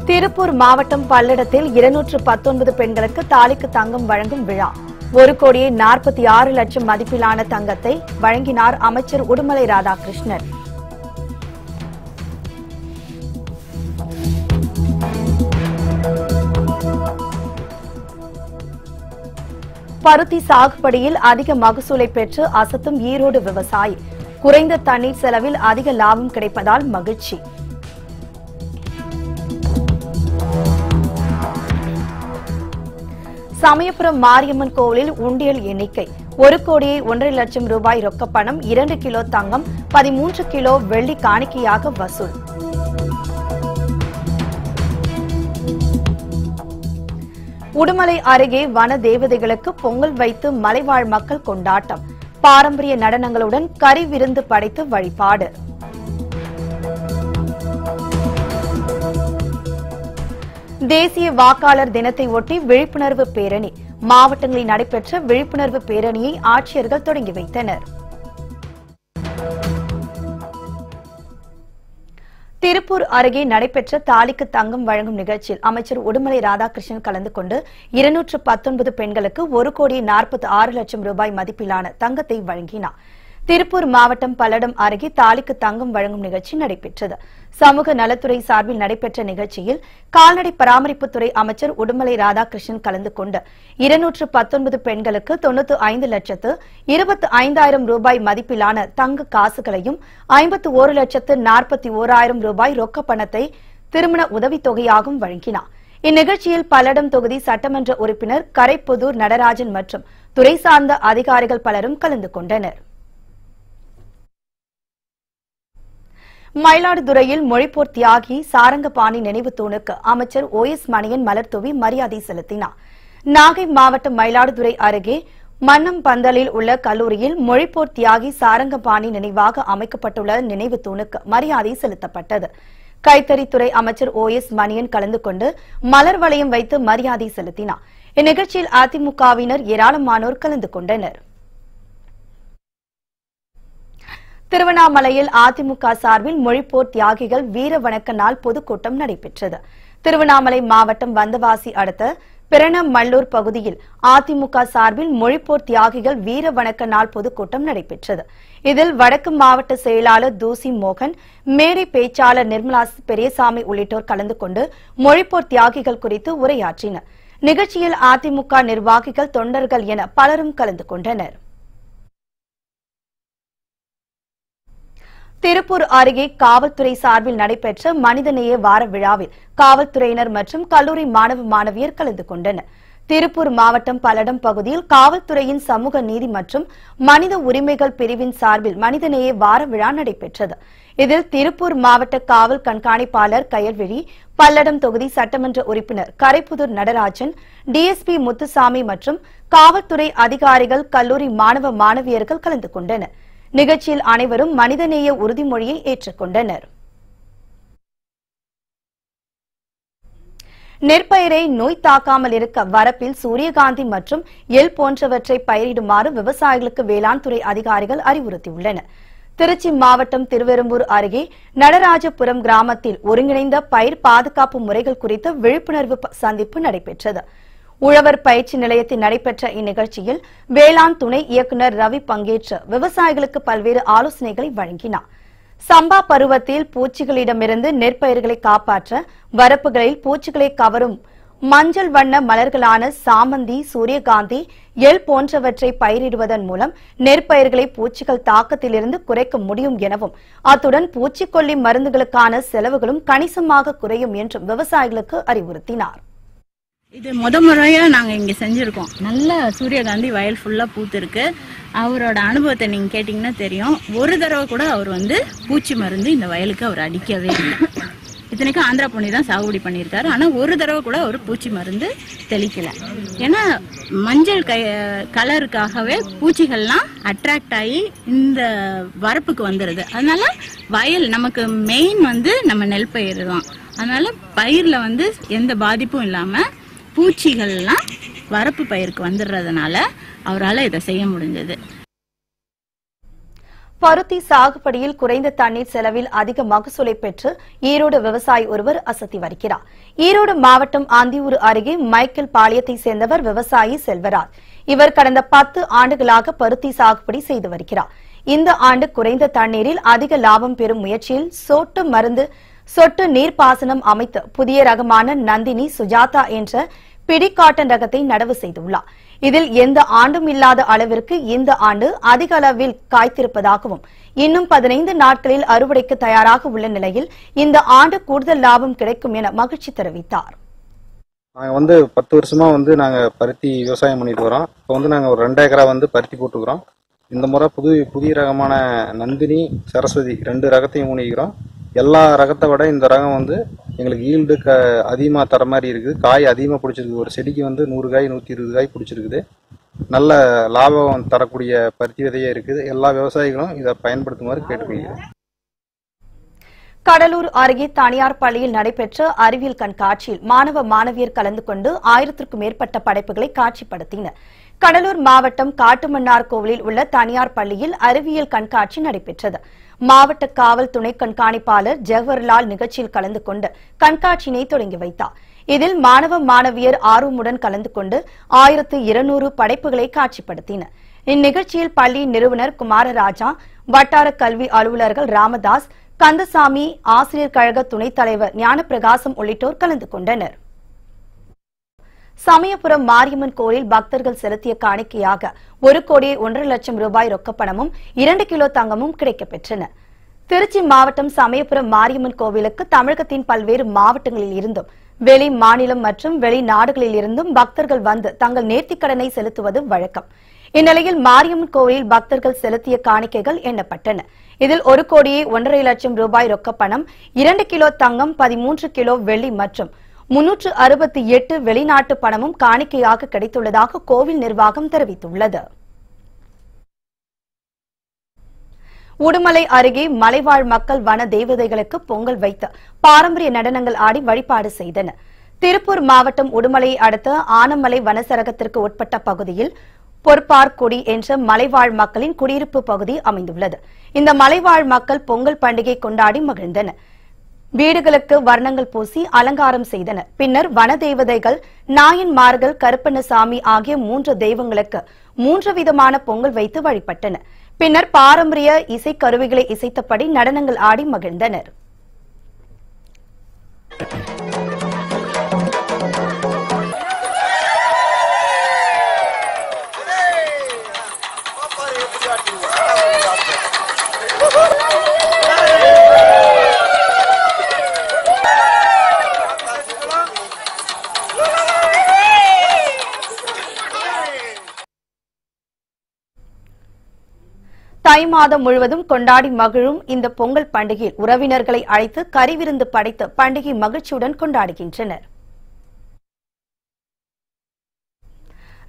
திருப்பூர் மாவட்டம் பல்லடத்தில் 219 பெண்களுக்கு தாலிக்கு தங்கம் வழங்கும் விழா. 1,46,00,000 மதிப்பிலான தங்கத்தை வழங்கினார் அமைச்சர் உடுமலை ராதாகிருஷ்ணன். பருத்தி சாகுபடியில் அதிக மகசூலை பெற்று அசத்தும் ஈரோடு விவசாயி. குறைந்த தண்ணீர் செலவில் அதிக லாபம் கிடைப்பதால் மகிழ்ச்சி. சமயபுரம் மாரியம்மன் கோவிலில் உண்டியல் எண்ணிக்கை 1,01,00,000 ரூபாய் ரொக்கப்பணம், 2 கிலோ தங்கம், 13 கிலோ வெள்ளி காணிக்கையாக வசூல். உடுமலை அருகே வன தேவதைகளுக்கு பொங்கல் வைத்து மலைவாழ் மக்கள் கொண்டாட்டம். பாரம்பரிய நடனங்களுடன் கறி விருந்து படைத்து வழிபாடு. தேசிய வாக்காளர் தினத்தை ஒட்டி விழிப்புணர்வு பேரணி. மாவட்டங்களில் நடைபெற்ற விழிப்புணர்வு பேரணியை ஆட்சியர்கள் தொடங்கி வைத்தனர். திருப்பூர் அருகே நடைபெற்ற தாலிக்கு தங்கம் வழங்கும் நிகழ்ச்சியில் அமைச்சர் உடுமலை ராதாகிருஷ்ணன் கலந்து கொண்டு 219 பெண்களுக்கு 1,46,00,000 ரூபாய் மதிப்பிலான தங்கத்தை வழங்கினார். திருப்பூர் மாவட்டம் பல்லடம் அருகே தாலிக்கு தங்கம் வழங்கும் நிகழ்ச்சி நடைபெற்றது. சமூக நலத்துறை சார்பில் நடைபெற்ற நிகழ்ச்சியில் கால்நடை பராமரிப்புத்துறை அமைச்சர் உடுமலை ராதாகிருஷ்ணன் கலந்து கொண்டு 219 பெண்களுக்கு 95,25,000 ரூபாய் மதிப்பிலான தங்க காசுகளையும் 51,41,000 ரூபாய் ரொக்க பணத்தை திருமண உதவித்தொகையாகவும் வழங்கினார். இந்நிகழ்ச்சியில் பல்லடம் தொகுதி சட்டமன்ற உறுப்பினர் கரைப்புதூர் நடராஜன் மற்றும் துறை சார்ந்த அதிகாரிகள் பலரும் கலந்து கொண்டனர். மயிலாடுதுறையில் மொழிப்போர் தியாகி சாரங்கபாணி நினைவு தூணுக்கு அமைச்சர் OS மணியன் மலர் தூவி மரியாதை செலுத்தினார். நாகை மாவட்டம் மயிலாடுதுறை அருகே மன்னம்பந்தலில் உள்ள கல்லூரியில் மொழிப்போர் தியாகி சாரங்கபாணி நினைவாக அமைக்கப்பட்டுள்ள நினைவு தூணுக்கு மரியாதை செலுத்தப்பட்டது. கைத்தறித்துறை அமைச்சர் OS மணியன் கலந்து கொண்டு மலர் வளையம் வைத்து மரியாதை செலுத்தினார். இந்நிகழ்ச்சியில் அதிமுகவினர் ஏராளமானோர் கலந்து கொண்டனர். திருவண்ணாமலையில் அதிமுக சார்பில் மொழிப்போர் தியாகிகள் வீர வணக்க நாள் பொதுக்கூட்டம் நடைபெற்றது. திருவண்ணாமலை மாவட்டம் வந்தவாசி அடுத்த பிரணமல்லூர் பகுதியில் அதிமுக சார்பில் மொழிப்போர் தியாகிகள் வீர வணக்க நாள் பொதுக்கூட்டம் நடைபெற்றது. இதில் வடக்கு மாவட்ட செயலாளர் தூசி மோகன், மேடை பேச்சாளர் நிர்மலா பெரியசாமி உள்ளிட்டோர் கலந்து கொண்டு மொழிப்போர் தியாகிகள் குறித்து உரையாற்றினர். நிகழ்ச்சியில் அதிமுக நிர்வாகிகள், தொண்டர்கள் என பலரும் கலந்து கொண்டனர். திருப்பூர் அருகே காவல்துறை சார்பில் நடைபெற்ற மனிதநேய வார விழாவில் காவல்துறையினர் மற்றும் கல்லூரி மாணவ மாணவியர் கலந்து கொண்டனர். திருப்பூர் மாவட்டம் பல்லடம் பகுதியில் காவல்துறையின் சமூக நீதி மற்றும் மனித உரிமைகள் பிரிவின் சார்பில் மனிதநேய வார விழா நடைபெற்றது. இதில் திருப்பூர் மாவட்ட காவல் கண்காணிப்பாளர் கயல்விழி, பல்லடம் தொகுதி சட்டமன்ற உறுப்பினர் கரைப்புதூர் நடராஜன், DSP முத்துசாமி மற்றும் காவல்துறை அதிகாரிகள், கல்லூரி மாணவ மாணவியர்கள் கலந்து கொண்டனர். நிகழ்ச்சியில் அனைவரும் மனிதநேய உறுதிமொழியை ஏற்றுக்கொண்டனர். நெற்பயிரை நோய் தாக்காமல் இருக்க வரப்பில் சூரியகாந்தி மற்றும் எள் போன்றவற்றை பயிரிடுமாறு விவசாயிகளுக்கு வேளாண் துறை அதிகாரிகள் அறிவுறுத்தியுள்ளனர். திருச்சி மாவட்டம் திருவெரும்பூர் அருகே நடராஜபுரம் கிராமத்தில் ஒருங்கிணைந்த பயிர் பாதுகாப்பு முறைகள் குறித்த விழிப்புணர்வு சந்திப்பு நடைபெற்றது. உழவர் பயிற்சி நிலையத்தில் நடைபெற்ற இந்நிகழ்ச்சியில் வேளாண் துணை இயக்குநர் ரவி பங்கேற்று விவசாயிகளுக்கு பல்வேறு ஆலோசனைகளை வழங்கினார். சம்பா பருவத்தில் பூச்சிகளிடமிருந்து நெற்பயிர்களை காப்பாற்ற வரப்புகளில் பூச்சிகளை கவரும் மஞ்சள் வண்ண மலர்களான சாமந்தி, சூரியகாந்தி, எள் போன்றவற்றை பயிரிடுவதன் மூலம் நெற்பயிர்களை பூச்சிகள் தாக்கத்திலிருந்து குறைக்க முடியும் எனவும், அத்துடன் பூச்சிக்கொல்லி மருந்துகளுக்கான செலவுகளும் கணிசமாக குறையும் என்றும் விவசாயிகளுக்கு அறிவுறுத்தினார். இது முறையா நாங்க இங்க செஞ்சிருக்கோம். நல்ல சூரியகாந்தி வயல் ஃபுல்லா பூத்து இருக்கு. அவரோட அனுபவத்தை நீங்க கேட்டீங்கன்னா தெரியும். ஒரு தடவை கூட அவர் பூச்சி மருந்து இந்த வயலுக்கு அவர் அடிக்கவே இல்லை. இத்தனைக்கும் ஆந்திரா பொண்ணி தான் சாகுபடி பண்ணியிருக்காரு. ஆனா ஒரு தடவை கூட அவர் பூச்சி மருந்து தெளிக்கல. ஏன்னா மஞ்சள் கலருக்காகவே பூச்சிகள்லாம் அட்ராக்ட் ஆகி இந்த வரப்புக்கு வந்துடுது. அதனால வயல் நமக்கு மெயின் நம்ம நெல் பயிர் தான். அதனால பயிர்ல எந்த பாதிப்பும் இல்லாம பூச்சிகள்லாம் வரப்பு பயிருக்கு வந்துடுறதுனால அவரால் இதை செய்ய முடிஞ்சது. பருத்தி சாகுபடியில் குறைந்த தண்ணீர் செலவில் அதிக மகசூலை பெற்று ஈரோடு விவசாயி ஒருவர் அசத்தி வருகிறார். ஈரோடு மாவட்டம் அந்தியூர் அருகே மைக்கேல் பாளையத்தை சேர்ந்தவர் விவசாயி செல்வராஜ். இவர் கடந்த 10 ஆண்டுகளாக பருத்தி சாகுபடி செய்து வருகிறார். இந்த ஆண்டு குறைந்த தண்ணீரில் அதிக லாபம் பெறும் முயற்சியில் சொட்டு நீர்ப்பாசனம் அமைத்து புதிய ரகமான நந்தினி சுஜாதா என்ற பிடிகாட்டன் ரகத்தை நடவு செய்துள்ளார். இதில் எந்த ஆண்டும் இல்லாத அளவிற்கு இந்த ஆண்டு அதிக அளவில் காய்த்திருப்பதாகவும் இன்னும் 15 நாட்களில் அறுவடைக்கு தயாராக உள்ள நிலையில் இந்த ஆண்டு கூடுதல் லாபம் கிடைக்கும் என மகிழ்ச்சி தெரிவித்தார். நாங்க 10 வருஷமா நாங்க பருத்தி விவசாயம் பண்ணிட்டு வரோம். இப்போ நாங்க ஒரு 2 ஏக்கரா பருத்தி போட்டுக்கிறோம். இந்த முறை புதிய ரகமான நந்தினி சரஸ்வதி 2 ரகத்தையும் ஊனிக்கிறோம். எல்லா ரகத்தை விட இந்த ரகம் எங்களுக்கு ஈல்டு அதிகமாக தர மாதிரி இருக்குது. காய் அதிகமாக பிடிச்சிருக்கு. ஒரு செடிக்கு 100 காய் 120 காய் பிடிச்சிருக்குது. நல்ல லாபம் தரக்கூடிய பருத்தி விதையே இருக்குது. எல்லா விவசாயிகளும் இதை பயன்படுத்துமாறு கேட்டுக்கொள்கிறேன். கடலூர் அருகே தனியார் பள்ளியில் நடைபெற்ற அறிவியல் கண்காட்சியில் மாணவ மாணவியர் கலந்து கொண்டு 1000க்கும் மேற்பட்ட படைப்புகளை காட்சிப்படுத்தினர். கடலூர் மாவட்டம் காட்டுமன்னார் கோவிலில் உள்ள தனியார் பள்ளியில் அறிவியல் கண்காட்சி நடைபெற்றது. மாவட்ட காவல் துணை கண்காணிப்பாளர் ஜவஹர்லால் நிகழ்ச்சியில் கலந்து கொண்டு கண்காட்சியினை தொடங்கி வைத்தார். இதில் மாணவ மாணவியர் ஆர்வமுடன் கலந்து கொண்டு 1200 படைப்புகளை காட்சிப்படுத்தினர். இந்நிகழ்ச்சியில் பள்ளி நிறுவனர் குமாரராஜா, வட்டார கல்வி அலுவலர்கள் ராமதாஸ், கந்தசாமி, ஆசிரியர் கழக துணைத் தலைவர் ஞானப்பிரகாசம் உள்ளிட்டோர் கலந்து கொண்டனர். சமயபுரம் மாரியம்மன் கோயில் பக்தர்கள் செலுத்திய காணிக்கையாக 1,01,00,000 ரூபாய் ரொக்கப்பணமும் 2 கிலோ தங்கமும் கிடைக்கப்பெற்றன. திருச்சி மாவட்டம் சமயபுரம் மாரியம்மன் கோவிலுக்கு தமிழகத்தின் பல்வேறு மாவட்டங்களில் இருந்தும் வெளி மாநிலம் மற்றும் வெளிநாடுகளில் இருந்தும் பக்தர்கள் வந்து தங்கள் நேர்த்திக்கடனை செலுத்துவது வழக்கம். இந்நிலையில் மாரியம்மன் கோவிலில் பக்தர்கள் செலுத்திய காணிக்கைகள் எண்ணப்பட்டன. இதில் 1,01,00,000 ரூபாய் ரொக்கப்பணம், 2 கிலோ தங்கம், 13 கிலோ வெள்ளி மற்றும் 368 வெளிநாட்டு பணமும் காணிக்கையாக கிடைத்துள்ளதாக கோவில் நிர்வாகம் தெரிவித்துள்ளது. உடுமலை அருகே மலைவாழ் மக்கள் வன தேவதைகளுக்கு பொங்கல் வைத்து பாரம்பரிய நடனங்கள் ஆடி வழிபாடு செய்தனர். திருப்பூர் மாவட்டம் உடுமலையை அடுத்த ஆனமலை வனச்சரகத்திற்கு உட்பட்ட பகுதியில் பொற்பார்குடி என்ற மலைவாழ் மக்களின் குடியிருப்பு பகுதி அமைந்துள்ளது. இந்த மலைவாழ் மக்கள் பொங்கல் பண்டிகை கொண்டாடி மகிழ்ந்தனர். வீடுகளுக்கு வர்ணங்கள் பூசி அலங்காரம் செய்தனர். பின்னர் வன தேவதைகள், நாயன்மார்கள், கருப்பண்ணசாமி ஆகிய 3 தெய்வங்களுக்கு 3 விதமான பொங்கல் வைத்து வழிபட்டனர். பின்னர் பாரம்பரிய இசைக்கருவிகளை இசைத்தபடி நடனங்கள் ஆடி மகிழ்ந்தனர். தை மாதம் முழுவதும் கொண்டாடி மகிழும் இந்த பொங்கல் பண்டிகையில் உறவினர்களை அழைத்து கறிவிருந்து படைத்து பண்டிகை மகிழ்ச்சியுடன் கொண்டாடுகின்றனர்.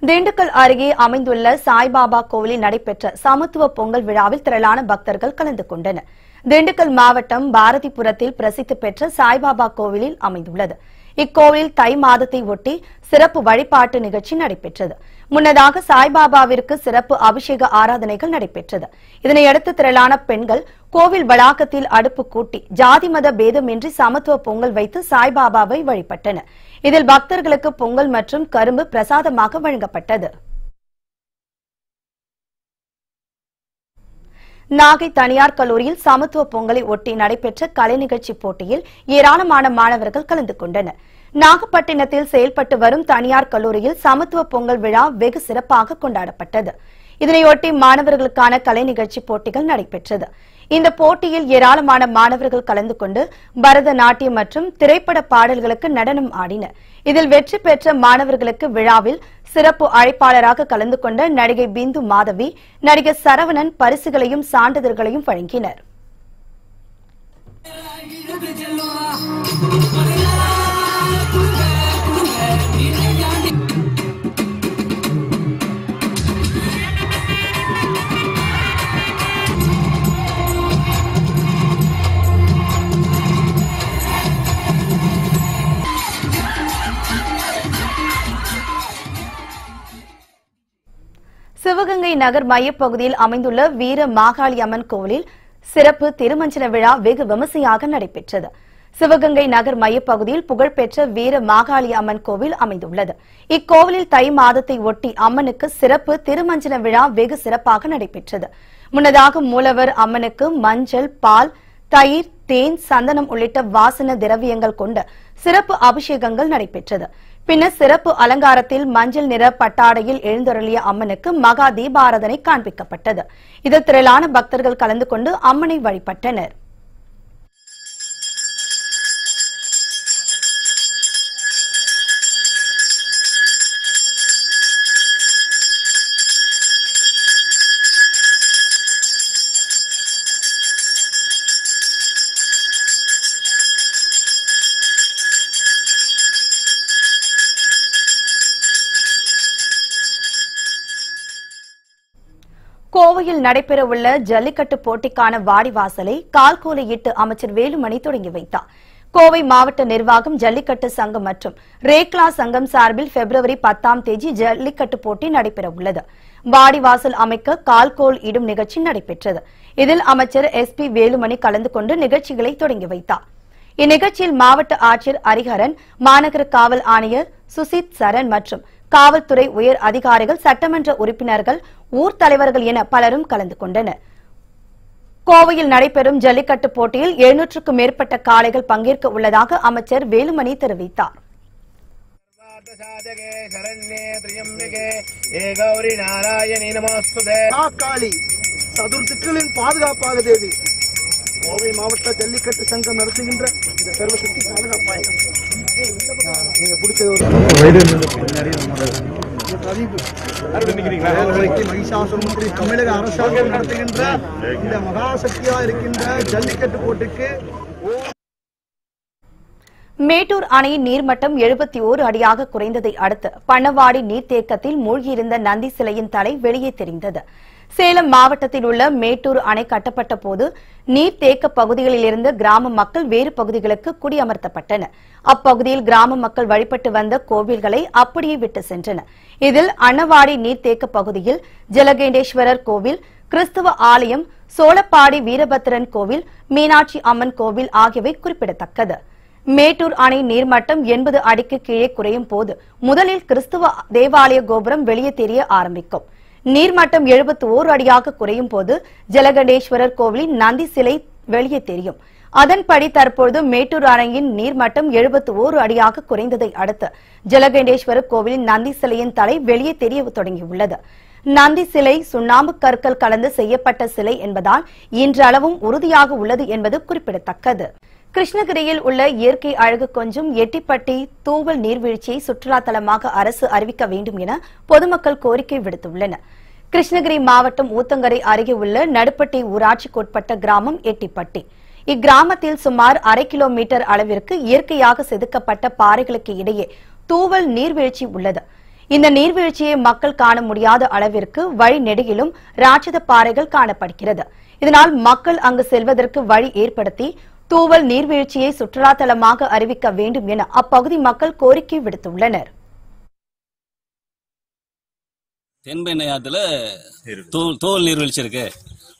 திண்டுக்கல் அருகே அமைந்துள்ள சாய்பாபா கோவிலில் நடைபெற்ற சமத்துவ பொங்கல் விழாவில் திரளான பக்தர்கள் கலந்து கொண்டனர். திண்டுக்கல் மாவட்டம் பாரதிபுரத்தில் பிரசித்தி பெற்ற சாய்பாபா கோவிலில் அமைந்துள்ளது. இக்கோவிலில் தை மாதத்தை ஒட்டி சிறப்பு வழிபாட்டு நிகழ்ச்சி நடைபெற்றது. முன்னதாக சாய்பாபாவிற்கு சிறப்பு அபிஷேக ஆராதனைகள் நடைபெற்றது. இதனையடுத்து திரளான பெண்கள் கோவில் வளாகத்தில் அடுப்பு கூட்டி ஜாதி மத பேதமின்றி சமத்துவ பொங்கல் வைத்து சாய்பாபாவை வழிபட்டனர். இதில் பக்தர்களுக்கு பொங்கல் மற்றும் கரும்பு பிரசாதமாக வழங்கப்பட்டது. நாகை தனியார் கல்லூரியில் சமத்துவ பொங்கலை ஒட்டி நடைபெற்ற கலை நிகழ்ச்சி போட்டியில் ஏராளமான மாணவர்கள் கலந்து கொண்டனர். நாகப்பட்டினத்தில் செயல்பட்டு வரும் தனியார் கல்லூரியில் சமத்துவ பொங்கல் விழா வெகு சிறப்பாக கொண்டாடப்பட்டது. இதனையொட்டி மாணவர்களுக்கான கலை நிகழ்ச்சி போட்டிகள் நடைபெற்றது. இந்த போட்டியில் ஏராளமான மாணவர்கள் கலந்து கொண்டு பரதநாட்டியம் மற்றும் திரைப்பட பாடல்களுக்கு நடனம் ஆடினர். இதில் வெற்றி பெற்ற மாணவர்களுக்கு விழாவில் சிறப்பு அழைப்பாளராக கலந்து கொண்ட நடிகை பிந்து மாதவி, நடிகர் சரவணன் பரிசுகளையும் சான்றிதழ்களையும் வழங்கினர். சிவகங்கை சிவகங்கை நகர் மையப்பகுதியில் அமைந்துள்ள வீர மாகாளி அம்மன் கோவிலில் சிறப்பு திருமஞ்சன விழா வெகு விமர்சையாக நடைபெற்றது. சிவகங்கை நகர் மையப்பகுதியில் புகழ்பெற்ற வீர மாகாளி அம்மன் கோவில் அமைந்துள்ளது. இக்கோவிலில் தை மாதத்தை ஒட்டி அம்மனுக்கு சிறப்பு திருமஞ்சன விழா வெகு சிறப்பாக நடைபெற்றது. முன்னதாக மூலவர் அம்மனுக்கு மஞ்சள், பால், தயிர், தேன், சந்தனம் உள்ளிட்ட வாசன திரவியங்கள் கொண்ட சிறப்பு அபிஷேகங்கள் நடைபெற்றது. பின்னர் சிறப்பு அலங்காரத்தில் மஞ்சள் நிற பட்டாடையில் எழுந்தருளிய அம்மனுக்கு மகா தீபாராதனை காண்பிக்கப்பட்டது. இதில் திரளான பக்தர்கள் கலந்து கொண்டு அம்மனை வழிபட்டனர். கோவையில் நடைபெறவுள்ள ஜல்லிக்கட்டு போட்டிக்கான வாடிவாசலை கால்கோலையிட்டு அமைச்சர் வேலுமணி தொடங்கி வைத்தார். கோவை மாவட்ட நிர்வாகம், ஜல்லிக்கட்டு சங்கம் மற்றும் ரேக்லா சங்கம் சார்பில் பிப்ரவரி 10ஆம் தேதி ஜல்லிக்கட்டு போட்டி நடைபெறவுள்ளது. வாடிவாசல் அமைக்க கால்கோல் இடும் நிகழ்ச்சி நடைபெற்றது. இதில் அமைச்சர் SP வேலுமணி கலந்து கொண்டு நிகழ்ச்சிகளை தொடங்கி வைத்தார். இந்நிகழ்ச்சியில் மாவட்ட ஆட்சியர் ஹரிஹரன், மாநகர காவல் ஆணையர் சுசித் சரண் மற்றும் காவல்துறை உயர் அதிகாரிகள், சட்டமன்ற உறுப்பினர்கள், ஊர் தலைவர்கள் என பலரும் கலந்து கொண்டனர். கோவையில் நடைபெறும் ஜல்லிக்கட்டு போட்டியில் 700க்கும் மேற்பட்ட காளைகள் பங்கேற்க உள்ளதாக அமைச்சர் வேலுமணி தெரிவித்தார். சதுர்த்திகளின் பாதுகாப்பாக தேவி கோவை மாவட்ட ஜல்லிக்கட்டு சங்கம் நடத்துகின்ற இந்த சர்வசக்தி பாதுகாப்பாக மகிஷாசுரமந்திரி தமிழக அரசாங்கம் நடத்துகின்ற இந்த மகாசக்தியா இருக்கின்ற ஜல்லிக்கட்டு போட்டிக்கு மேட்டூர் அணையின் நீர்மட்டம் 71 அடியாக குறைந்ததை அடுத்து பண்ணவாடி நீர்த்தேக்கத்தில் மூழ்கியிருந்த நந்தி சிலையின் தலை வெளியே தெரிந்தது. சேலம் மாவட்டத்தில் உள்ள மேட்டூர் அணை கட்டப்பட்ட போது நீர்த்தேக்க பகுதிகளில் இருந்த கிராம மக்கள் வேறு பகுதிகளுக்கு குடியமர்த்தப்பட்டனர். அப்பகுதியில் கிராம மக்கள் வழிபட்டு வந்த கோவில்களை அப்படியே விட்டு சென்றனர். இதில் அன்னவாடி நீர்த்தேக்க பகுதியில் ஜலகண்டேஸ்வரர் கோவில், கிறிஸ்துவ ஆலயம், சோளப்பாடி வீரபத்திரன் கோவில், மீனாட்சி அம்மன் கோவில் ஆகியவை குறிப்பிடத்தக்கது. மேட்டூர் அணை நீர்மட்டம் 80 அடிக்கு கீழே குறையும் போது முதலில் கிறிஸ்துவ தேவாலய கோபுரம் வெளியே தெரிய ஆரம்பிக்கும். நீர்மட்டம் 71 அடியாக குறையும் போது ஜலகண்டேஸ்வரர் கோவிலின் நந்தி சிலை வெளியே தெரியும். அதன்படி தற்போது மேட்டூர் அணையின் நீர்மட்டம் 71 அடியாக குறைந்ததை அடுத்து ஜலகண்டேஸ்வரர் கோவிலின் நந்தி சிலையின் தலை வெளியே தெரிய தொடங்கியுள்ளது. நந்தி சிலை சுண்ணாம்பு கற்கள் கலந்து செய்யப்பட்ட சிலை என்பதால் இன்றளவும் உறுதியாக உள்ளது என்பது குறிப்பிடத்தக்கது. கிருஷ்ணகிரியில் உள்ள இயற்கை அழகு கொஞ்சம் எட்டிப்பட்டி தூவல் நீர்வீழ்ச்சியை சுற்றுலா தலமாக அரசு அறிவிக்க வேண்டும் என பொதுமக்கள் கோரிக்கை விடுத்துள்ளனர். கிருஷ்ணகிரி மாவட்டம் ஊத்தங்கரை அருகே உள்ள நடுப்பட்டி ஊராட்சிக்குட்பட்ட கிராமம் எட்டிப்பட்டி. இக்கிராமத்தில் சுமார் 1/2 கிலோமீட்டர் அளவிற்கு இயற்கையாக செதுக்கப்பட்ட பாறைகளுக்கு இடையே தூவல் நீர்வீழ்ச்சி உள்ளது. இந்த நீர்வீழ்ச்சியை மக்கள் காண முடியாத அளவிற்கு வழி நெடுகிலும் ராட்சத பாறைகள் காணப்படுகிறது. இதனால் மக்கள் அங்கு செல்வதற்கு வழி ஏற்படுத்தி தூவல் நீர்வீழ்ச்சியை சுற்றுலா தலமாக அறிவிக்க வேண்டும் என அப்பகுதி மக்கள் கோரிக்கை விடுத்துள்ளனர். தென்பெண்ணையாத்துல தோல் நீர்வீழ்ச்சி இருக்கு.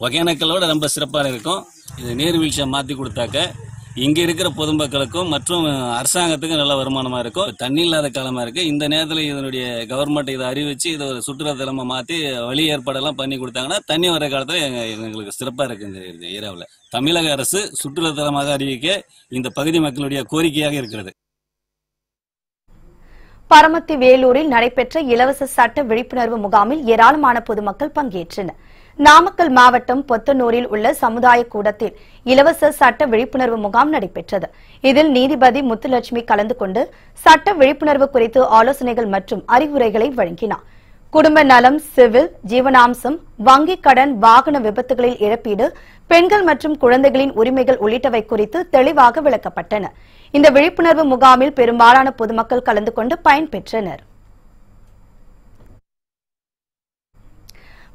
ஒகேனக்கலோட ரொம்ப சிறப்பாக இருக்கும். இது நீர்வீழ்ச்சியை மாற்றி கொடுத்தாக்க இங்க இருக்கிற பொதுமக்களுக்கும் மற்றும் அரசாங்கத்துக்கும் நல்ல வருமானமா இருக்கும். தண்ணி இல்லாத காலமா இருக்கு. இந்த நேரத்தில் இதனுடைய கவர்மெண்ட் இதை அறிவிச்சு இதை ஒரு சுற்றுலா தலமா மாற்றி வழி ஏற்பாடெல்லாம் பண்ணி கொடுத்தாங்கன்னா தண்ணி வர காலத்துல எங்களுக்கு சிறப்பா இருக்கு. இந்த ஏரியாவில் தமிழக அரசு சுற்றுலா தலமாக அறிவிக்க இந்த பகுதி மக்களுடைய கோரிக்கையாக இருக்கிறது. பரமத்தி வேலூரில் நடைபெற்ற இலவச சட்ட விழிப்புணர்வு முகாமில் ஏராளமான பொதுமக்கள் பங்கேற்றனர். நாமக்கல் மாவட்டம் பொத்தனூரில் உள்ள சமுதாய கூடத்தில் இலவச சட்ட விழிப்புணர்வு முகாம் நடைபெற்றது. இதில் நீதிபதி முத்துலட்சுமி கலந்து கொண்டு சட்ட விழிப்புணர்வு குறித்து ஆலோசனைகள் மற்றும் அறிவுரைகளை வழங்கினார். குடும்ப நலம், சிவில், ஜீவனாம்சம், வங்கிக் கடன், வாகன விபத்துகளில் இழப்பீடு, பெண்கள் மற்றும் குழந்தைகளின் உரிமைகள் உள்ளிட்டவை குறித்து தெளிவாக விளக்கப்பட்டன. இந்த விழிப்புணர்வு முகாமில் பெரும்பாலான பொதுமக்கள் கலந்து கொண்டு பயன்பெற்றனர்.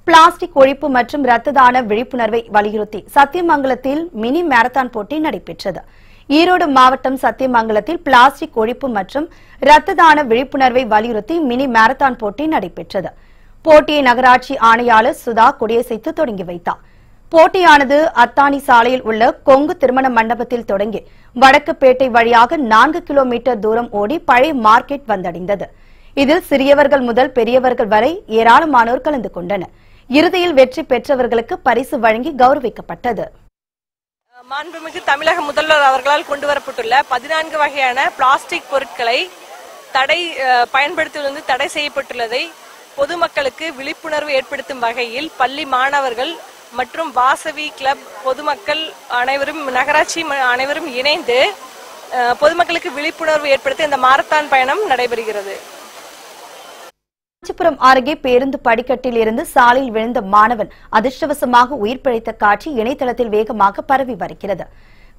பிளாஸ்டிக் ஒழிப்பு மற்றும் ரத்த தான விழிப்புணர்வை வலியுறுத்தி சத்தியமங்கலத்தில் மினி மாரத்தான் போட்டி நடைபெற்றது. ஈரோடு மாவட்டம் சத்தியமங்கலத்தில் பிளாஸ்டிக் ஒழிப்பு மற்றும் ரத்த தான விழிப்புணர்வை வலியுறுத்தி மினி மாரத்தான் போட்டி நடைபெற்றது. போட்டியை நகராட்சி ஆணையாளர் சுதா கொடியசைத்து தொடங்கி வைத்தார். போட்டியானது அத்தானி சாலையில் உள்ள கொங்கு திருமண மண்டபத்தில் தொடங்கி வடக்குப்பேட்டை வழியாக 4 கிலோமீட்டர் தூரம் ஓடி பழைய மார்க்கெட் வந்தடைந்தது. இதில் சிறியவர்கள் முதல் பெரியவர்கள் வரை ஏராளமானோர் கலந்து கொண்டனர். இறுதியில் வெற்றி பெற்றவர்களுக்கு பரிசு வழங்கி கௌரவிக்கப்பட்டது. மாண்புமிகு தமிழக முதல்வர் அவர்களால் கொண்டுவரப்பட்டுள்ள 14 வகையான பிளாஸ்டிக் பொருட்களை பயன்படுத்துவது தடை செய்யப்பட்டுள்ளதை பொதுமக்களுக்கு விழிப்புணர்வு ஏற்படுத்தும் வகையில் பள்ளி மாணவர்கள் மற்றும் வாசவி கிளப் பொதுமக்கள் அனைவரும் நகராட்சி அனைவரும் இணைந்து பொதுமக்களுக்கு விழிப்புணர்வு ஏற்படுத்த இந்த மாரத்தான் பயணம் நடைபெறுகிறது. காஞ்சிபுரம் அருகே பேருந்து படிக்கட்டில் இருந்து சாலையில் விழுந்த மாணவன் அதிர்ஷ்டவசமாக உயிர் பிழைத்த காட்சி இணையதளத்தில் வேகமாக பரவி வருகிறது.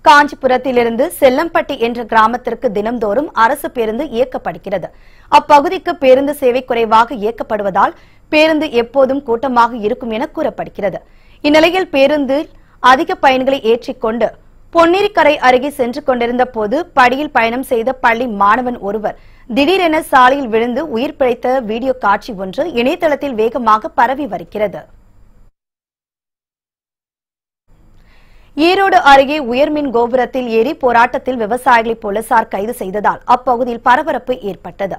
காஞ்சிபுரத்திலிருந்து செல்லம்பட்டி என்ற கிராமத்திற்கு தினம்தோறும் அரசு பேருந்து இயக்கப்படுகிறது. அப்பகுதிக்கு பேருந்து சேவை குறைவாக இயக்கப்படுவதால் பேருந்து எப்போதும் கூட்டமாக இருக்கும் என கூறப்படுகிறது. இந்நிலையில் பேருந்தில் அதிக பயணிகளை ஏற்றிக்கொண்டு பொன்னேரிக்கரை அருகே சென்று கொண்டிருந்த போது படியில் பயணம் செய்த பள்ளி மாணவன் ஒருவர் திடீரென சாலையில் விழுந்து உயிர் பிழைத்த வீடியோ காட்சி ஒன்று இணையதளத்தில் வேகமாக பரவி வருகிறது. ஈரோடு அருகே உயர்மின் கோபுரத்தில் ஏறி போராட்டத்தில் விவசாயிகளை போலீசார் கைது செய்ததால் அப்பகுதியில் பரபரப்பு ஏற்பட்டது.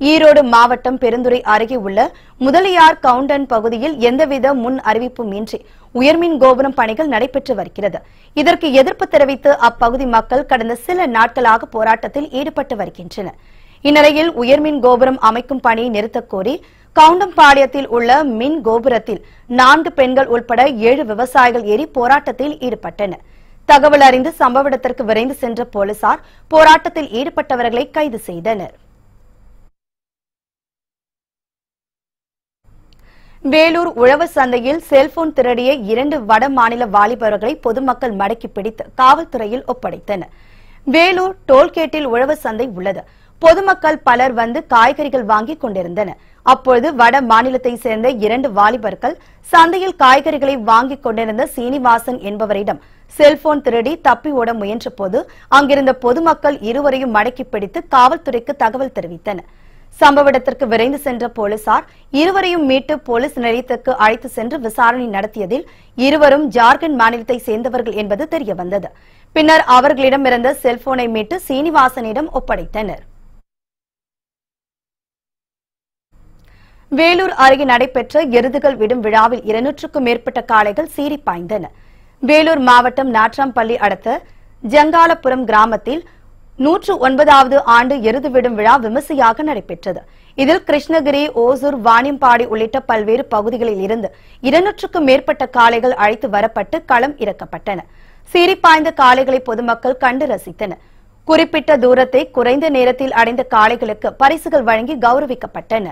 ஈரோடு மாவட்டம் பெருந்துறை அருகே உள்ள முதலியார் கவுண்டன் பகுதியில் எந்தவித முன் அறிவிப்பும் இன்றி உயர்மின் கோபுரம் பணிகள் நடைபெற்று வருகிறது. இதற்கு எதிர்ப்பு தெரிவித்து அப்பகுதி மக்கள் கடந்த சில நாட்களாக போராட்டத்தில் ஈடுபட்டு வருகின்றனர். இந்நிலையில் உயர்மின் கோபுரம் அமைக்கும் பணியை நிறுத்தக் கோரி கவுண்டம்பாளையத்தில் உள்ள மின் கோபுரத்தில் 4 பெண்கள் உட்பட 7 விவசாயிகள் ஏறி போராட்டத்தில் ஈடுபட்டனர். தகவல் அறிந்து சம்பவ இடத்திற்கு விரைந்து சென்ற போலீசார் போராட்டத்தில் ஈடுபட்டவர்களை கைது செய்தனர். வேலூர் உழவர் சந்தையில் செல்போன் திருடிய 2 வட மாநில வாலிபர்களை பொதுமக்கள் மடக்கி பிடித்து காவல்துறையில் ஒப்படைத்தனர். வேலூர் டோல்கேட்டில் உழவர் சந்தை உள்ளது. பொதுமக்கள் பலர் வந்து காய்கறிகள் வாங்கிக் கொண்டிருந்தனர். அப்பொழுது வட மாநிலத்தை சேர்ந்த 2 வாலிபர்கள் சந்தையில் காய்கறிகளை வாங்கிக் கொண்டிருந்த சீனிவாசன் என்பவரிடம் செல்போன் திருடி தப்பி ஓட முயன்றபோது அங்கிருந்த பொதுமக்கள் இருவரையும் மடக்கி பிடித்து காவல்துறைக்கு தகவல் தெரிவித்தனர். சம்பவ இடத்திற்கு விரைந்து சென்ற போலீசார் இருவரையும் மீட்டு போலீஸ் நிலையத்துக்கு அழைத்து சென்று விசாரணை நடத்தியதில் இருவரும் ஜார்க்கண்ட் மாநிலத்தை சேர்ந்தவர்கள் என்பது தெரியவந்தது. பின்னர் அவர்களிடமிருந்த செல்போனை மீட்டு சீனிவாசனிடம் ஒப்படைத்தனர். வேலூர் அருகே நடைபெற்ற எருதுகள் விடும் விழாவில் 200க்கும் மேற்பட்ட காளைகள் சீறி பாய்ந்தன. வேலூர் மாவட்டம் நாட்ராம்பள்ளி அடுத்த ஜங்காலபுரம் கிராமத்தில் 109வது ஆண்டு எருது விடும் விழா விமர்சையாக நடைபெற்றது. இதில் கிருஷ்ணகிரி, ஓசூர், வாணியம்பாடி உள்ளிட்ட பல்வேறு பகுதிகளில் இருந்து 200க்கும் மேற்பட்ட காளைகள் அழைத்து வரப்பட்டு களம் இறக்கப்பட்டன. சீறி பாய்ந்த காளைகளை பொதுமக்கள் கண்டு ரசித்தனர். குறிப்பிட்ட தூரத்தை குறைந்த நேரத்தில் அடைந்த காளைகளுக்கு பரிசுகள் வழங்கி கௌரவிக்கப்பட்டன.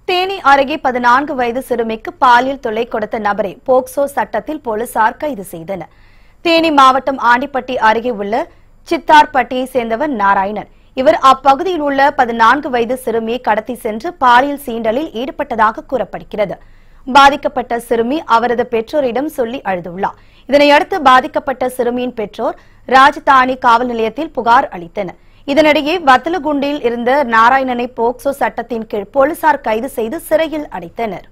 தேனி அருகே 14 வயது சிறுமிக்கு பாலியல் தொல்லை கொடுத்த நபரை போக்சோ சட்டத்தில் போலீசார் கைது செய்தனர். தேனி மாவட்டம் ஆண்டிப்பட்டி அருகே உள்ள சித்தார்பட்டியை சேர்ந்தவர் நாராயணன். இவர் அப்பகுதியில் உள்ள 14 வயது சிறுமியை கடத்தி சென்று பாலியல் சீண்டலில் ஈடுபட்டதாக கூறப்படுகிறது. பாதிக்கப்பட்ட சிறுமி அவரது பெற்றோரிடம் சொல்லி அழுதுள்ளார். இதனையடுத்து பாதிக்கப்பட்ட சிறுமியின் பெற்றோர் ராஜதானி காவல் நிலையத்தில் புகார் அளித்தனர். இதனிடையே வத்தலகுண்டில் இருந்த நாராயணனை போக்சோ சட்டத்தின் கீழ் போலீசார் கைது செய்து சிறையில் அடைத்தனர்.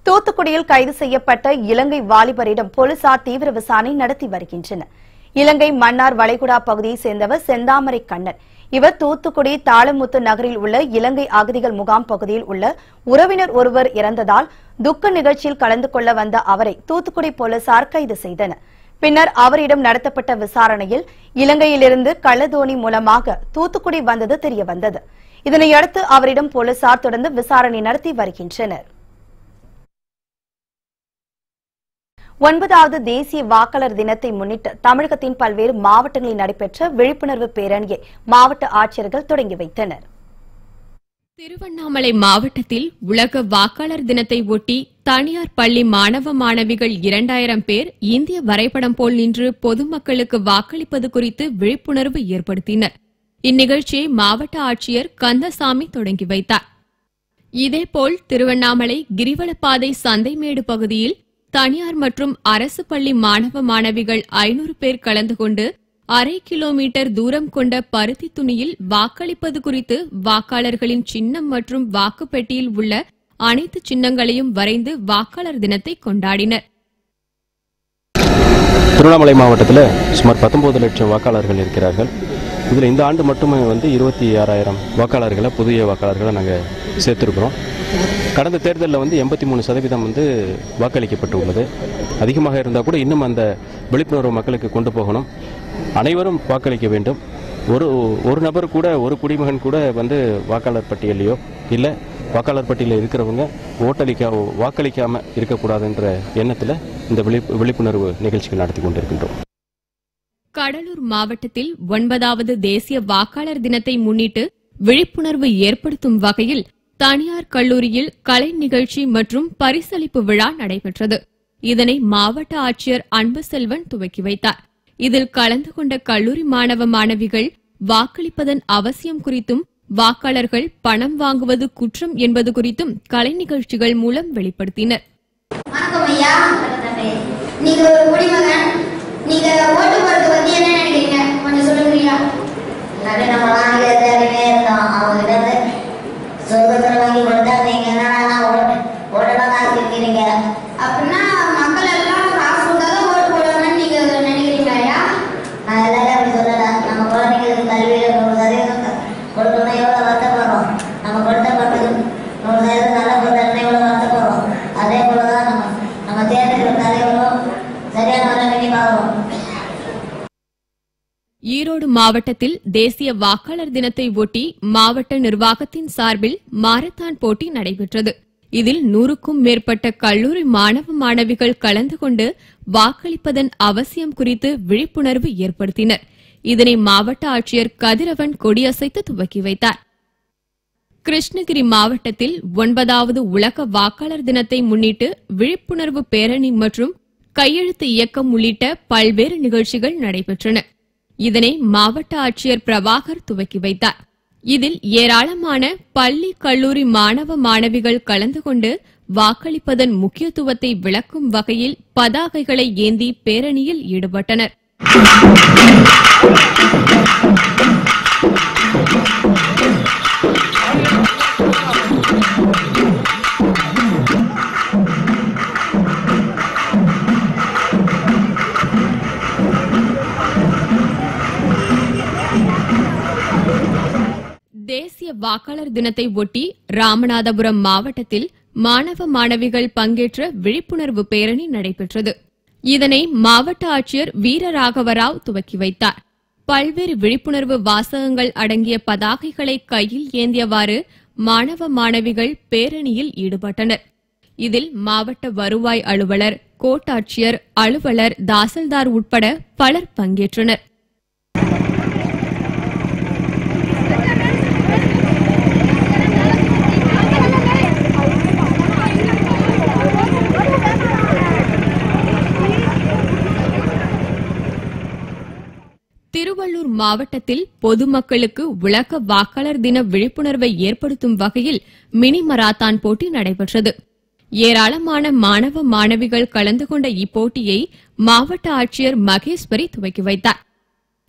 தூத்துக்குடியில் கைது செய்யப்பட்ட இலங்கை வாலிபரிடம் போலீசார் தீவிர விசாரணை நடத்தி வருகின்றனர். இலங்கை மன்னார் வளைகுடா பகுதியைச் சேர்ந்தவர் செந்தாமரை கண்ணன். இவர் தூத்துக்குடி தாளமுத்து நகரில் உள்ள இலங்கை அகதிகள் முகாம் பகுதியில் உள்ள உறவினர் ஒருவர் இறந்ததால் துக்க நிகழ்ச்சியில் கலந்து கொள்ள வந்த அவரை தூத்துக்குடி போலீசார் கைது செய்தனர். பின்னர் அவரிடம் நடத்தப்பட்ட விசாரணையில் இலங்கையிலிருந்து கள்ளதோணி மூலமாக தூத்துக்குடி வந்தது தெரியவந்தது. இதனையடுத்து அவரிடம் போலீசார் தொடர்ந்து விசாரணை நடத்தி வருகின்றனர். 9வது தேசிய வாக்காளர் தினத்தை முன்னிட்டு தமிழகத்தின் பல்வேறு மாவட்டங்களில் நடைபெற்ற விழிப்புணர்வு பேரணியை மாவட்ட ஆட்சியர்கள் தொடங்கி வைத்தனர். திருவண்ணாமலை மாவட்டத்தில் உலக வாக்காளர் தினத்தை ஒட்டி தனியார் பள்ளி மாணவ மாணவிகள் 2000 பேர் இந்திய வரைபடம் போல் நின்று பொதுமக்களுக்கு வாக்களிப்பது குறித்து விழிப்புணர்வு ஏற்படுத்தினர். இந்நிகழ்ச்சியை மாவட்ட ஆட்சியர் கந்தசாமி தொடங்கி வைத்தார். இதேபோல் திருவண்ணாமலை கிரிவலப்பாதை சந்தைமேடு பகுதியில் தனியார் மற்றும் அரசு பள்ளி மாணவ மாணவிகள் 500 பேர் கலந்து கொண்டு 1/2 கிலோமீட்டர் தூரம் கொண்ட பருத்தி துணியில் வாக்களிப்பது குறித்து வாக்காளர்களின் சின்னம் மற்றும் வாக்குப்பெட்டியில் உள்ள அனைத்து சின்னங்களையும் வரைந்து வாக்காளர் தினத்தை கொண்டாடினர். திருவண்ணாமலை மாவட்டத்தில் சுமார் 19 லட்சம் வாக்காளர்கள் இருக்கிறார்கள். இதில் இந்த ஆண்டு மட்டுமே 26,000 வாக்காளர்களை புதிய வாக்காளர்களை நாங்கள் சேர்த்துருக்கிறோம். கடந்த தேர்தலில் 83% வாக்களிக்கப்பட்டு உள்ளது. அதிகமாக இருந்தால் கூட இன்னும் அந்த விழிப்புணர்வு மக்களுக்கு கொண்டு போகணும். அனைவரும் வாக்களிக்க வேண்டும். ஒரு நபர் கூட, ஒரு குடிமகன் கூட வாக்காளர் பட்டியலையோ இல்லை வாக்காளர் பட்டியலில் இருக்கிறவங்க வாக்களிக்காமல் இருக்கக்கூடாதுன்ற எண்ணத்தில் இந்த விழிப்புணர்வு நிகழ்ச்சிகள் நடத்தி கொண்டிருக்கின்றோம். கடலூர் மாவட்டத்தில் 9வது தேசிய வாக்காளர் தினத்தை முன்னிட்டு விழிப்புணர்வு ஏற்படுத்தும் வகையில் தனியார் கல்லூரியில் கலை நிகழ்ச்சி மற்றும் பரிசளிப்பு விழா நடைபெற்றது. இதனை மாவட்ட ஆட்சியர் அன்புசெல்வன் துவக்கி வைத்தார். இதில் கலந்து கொண்ட கல்லூரி மாணவ மாணவிகள் வாக்களிப்பதன் அவசியம் குறித்தும் வாக்காளர்கள் பணம் வாங்குவது குற்றம் என்பது குறித்தும் கலை நிகழ்ச்சிகள் மூலம் வெளிப்படுத்தினர். வணக்கம் ஐயா. நீங்க ஒரு குடிமகன், நீங்க ஓட்டு போறது பத்தி என்ன நினைக்கிறீங்க கொஞ்சம் சொல்லுங்கய்யா. நம்ம வாங்கிட்டே இருந்தோம், அவங்க கிட்ட சொந்தத்தில் வாங்கி கொடுத்தா நீங்க ஓட்டெல்லாம் காசு இருக்கிறீங்க அப்படின்னா மக்கள் எல்லாம் காசு கொடுத்தாதான் ஓட்டு போடுவாங்கன்னு நீங்க நினைக்கிறீங்களா ஐயா? நான் எல்லாரும் அப்படி சொல்லல. நம்ம குழந்தைங்களுக்கு கல்வியில 100% கொடுக்கணும், எவ்வளவு வருத்தப்படுறோம். நம்ம கொடுத்தப்பட்டது 100% நல்லா கொடுத்தா எவ்வளவு வருத்தப்படுறோம். அதே போலதான் நம்ம தேர்தல் தலைவரும் சரியான நிலைமை பார்க்கிறோம். ஈரோடு மாவட்டத்தில் தேசிய வாக்காளர் தினத்தை ஒட்டி மாவட்ட நிர்வாகத்தின் சார்பில் மாரத்தான் போட்டி நடைபெற்றது. இதில் 100க்கும் மேற்பட்ட கல்லூரி மாணவ மாணவிகள் கலந்து கொண்டு வாக்களிப்பதன் அவசியம் குறித்து விழிப்புணர்வு ஏற்படுத்தினர். இதனை மாவட்ட ஆட்சியர் கதிரவன் கொடியசைத்து துவக்கி வைத்தார். கிருஷ்ணகிரி மாவட்டத்தில் 9வது உலக வாக்காளர் தினத்தை முன்னிட்டு விழிப்புணர்வு பேரணி மற்றும் கையெழுத்து இயக்கம் உள்ளிட்ட பல்வேறு நிகழ்ச்சிகள் நடைபெற்றன. இதனை மாவட்ட ஆட்சியர் பிரபாகர் துவக்கி வைத்தார். இதில் ஏராளமான பள்ளி கல்லூரி மாணவ மாணவிகள் கலந்து கொண்டு வாக்களிப்பதன் முக்கியத்துவத்தை விளக்கும் வகையில் பதாகைகளை ஏந்தி பேரணியில் ஈடுபட்டனர். தேசிய வாக்காளர் தினத்தை ஒட்டி ராமநாதபுரம் மாவட்டத்தில் மாணவ மாணவிகள் பங்கேற்ற விழிப்புணர்வு பேரணி நடைபெற்றது. இதனை மாவட்ட ஆட்சியர் வீரராகவராவ் துவக்கி வைத்தார். பல்வேறு விழிப்புணர்வு வாசகங்கள் அடங்கிய பதாகைகளை கையில் ஏந்தியவாறு மாணவ மாணவிகள் பேரணியில் ஈடுபட்டனர். இதில் மாவட்ட வருவாய் அலுவலர், கோட்டாட்சியர், அலுவலர், தாசில்தார் உட்பட பலர் பங்கேற்றனர். திருவள்ளூர் மாவட்டத்தில் பொதுமக்களுக்கு உலக வாக்காளர் தின விழிப்புணர்வை ஏற்படுத்தும் வகையில் மினி மராத்தான் போட்டி நடைபெற்றது. ஏராளமான மாணவ மாணவிகள் கலந்து கொண்ட இப்போட்டியை மாவட்ட ஆட்சியர் மகேஸ்வரி துவக்கி வைத்தார்.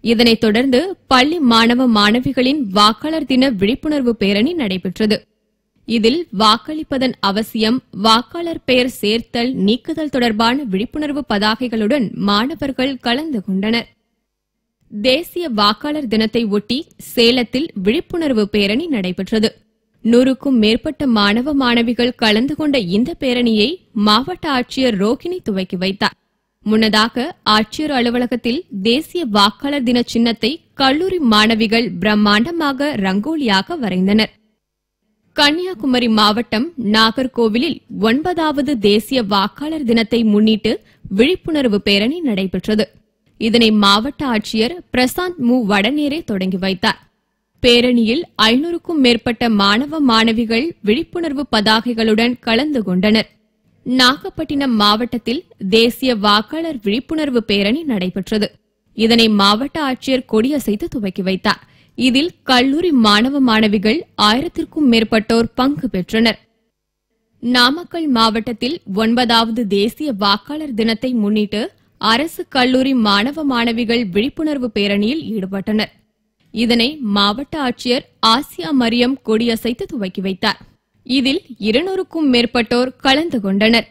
இதனைத் தொடர்ந்து பள்ளி மாணவ மாணவிகளின் வாக்காளர் தின விழிப்புணர்வு பேரணி நடைபெற்றது. இதில் வாக்களிப்பதன் அவசியம், வாக்காளர் பெயர் சேர்த்தல், நீக்குதல் தொடர்பான விழிப்புணர்வு பதாகைகளுடன் மாணவர்கள் கலந்து கொண்டனர். தேசிய வாக்காளர் தினத்தை ஒட்டி சேலத்தில் விழிப்புணர்வு பேரணி நடைபெற்றது. 100க்கும் மேற்பட்ட மாணவ மாணவிகள் கலந்து கொண்ட இந்த பேரணியை மாவட்ட ஆட்சியர் ரோகிணி துவக்கி வைத்தார். முன்னதாக ஆட்சியர் அலுவலகத்தில் தேசிய வாக்காளர் தின சின்னத்தை கல்லூரி மாணவிகள் பிரம்மாண்டமாக ரங்கோலியாக வரைந்தனர். கன்னியாகுமரி மாவட்டம் நாகர்கோவிலில் 9வது தேசிய வாக்காளர் தினத்தை முன்னிட்டு விழிப்புணர்வு பேரணி நடைபெற்றது. இதனை மாவட்ட ஆட்சியர் பிரசாந்த் மு வடநேரே தொடங்கி வைத்தார். பேரணியில் 500க்கும் மேற்பட்ட மாணவ மாணவிகள் விழிப்புணர்வு பதாகைகளுடன் கலந்து கொண்டனர். நாகப்பட்டினம் மாவட்டத்தில் தேசிய வாக்காளர் விழிப்புணர்வு பேரணி நடைபெற்றது. இதனை மாவட்ட ஆட்சியர் கொடியசைத்து துவக்கி வைத்தார். இதில் கல்லூரி மாணவ மாணவிகள் 1000க்கும் மேற்பட்டோர் பங்கு பெற்றனர். நாமக்கல் மாவட்டத்தில் 9வது தேசிய வாக்காளர் தினத்தை முன்னிட்டு அரசு கல்லூரி மாணவ மாணவிகள் விழிப்புணர்வு பேரணியில் ஈடுபட்டனர். இதனை மாவட்ட ஆட்சியர் ஆசியா மரியம் கொடியசைத்து துவக்கி வைத்தார். இதில் 200க்கும் மேற்பட்டோர் கலந்து கொண்டனர்.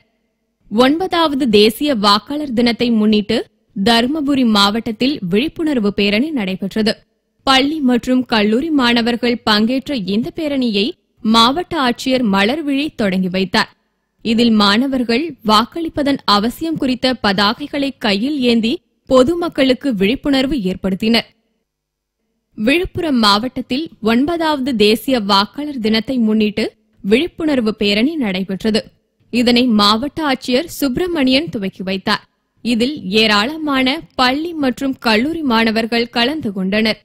9வது தேசிய வாக்காளர் தினத்தை முன்னிட்டு தருமபுரி மாவட்டத்தில் விழிப்புணர்வு பேரணி நடைபெற்றது. பள்ளி மற்றும் கல்லூரி மாணவர்கள் பங்கேற்ற இந்த பேரணியை மாவட்ட ஆட்சியர் மலர்விழி தொடங்கி வைத்தார். இதில் மாணவர்கள் வாக்களிப்பதன் அவசியம் குறித்த பதாகைகளை கையில் ஏந்தி பொதுமக்களுக்கு விழிப்புணர்வு ஏற்படுத்தினர். விழுப்புரம் மாவட்டத்தில் 9வது தேசிய வாக்காளர் தினத்தை முன்னிட்டு விழிப்புணர்வு பேரணி நடைபெற்றது. இதனை மாவட்ட ஆட்சியர் சுப்பிரமணியன் துவக்கி வைத்தார். இதில் ஏராளமான பள்ளி மற்றும் கல்லூரி மாணவர்கள் கலந்து கொண்டனர்.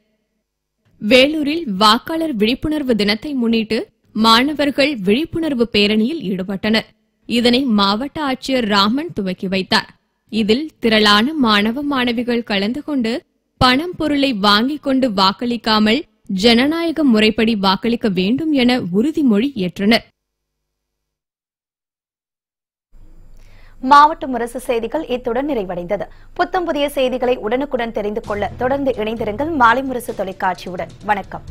வேலூரில் வாக்காளர் விழிப்புணர்வு தினத்தை முன்னிட்டு மாணவர்கள் விழிப்புணர்வு பேரணியில் ஈடுபட்டனர். இதனை மாவட்ட ஆட்சியர் ராமன் துவக்கி வைத்தார். இதில் திரளான மாணவ மாணவிகள் கலந்து கொண்டு பணம் பொருளை வாங்கிக் கொண்டு வாக்களிக்காமல் ஜனநாயக முறைப்படி வாக்களிக்க வேண்டும் என உறுதிமொழி ஏற்றனர். மாவட்ட முரசு செய்திகள் இத்துடன் நிறைவடைந்தது. புத்தம் புதிய செய்திகளை உடனுக்குடன் தெரிந்து கொள்ள தொடர்ந்து இணைந்திருங்கள் மாலை முரசு தொலைக்காட்சியுடன். வணக்கம்.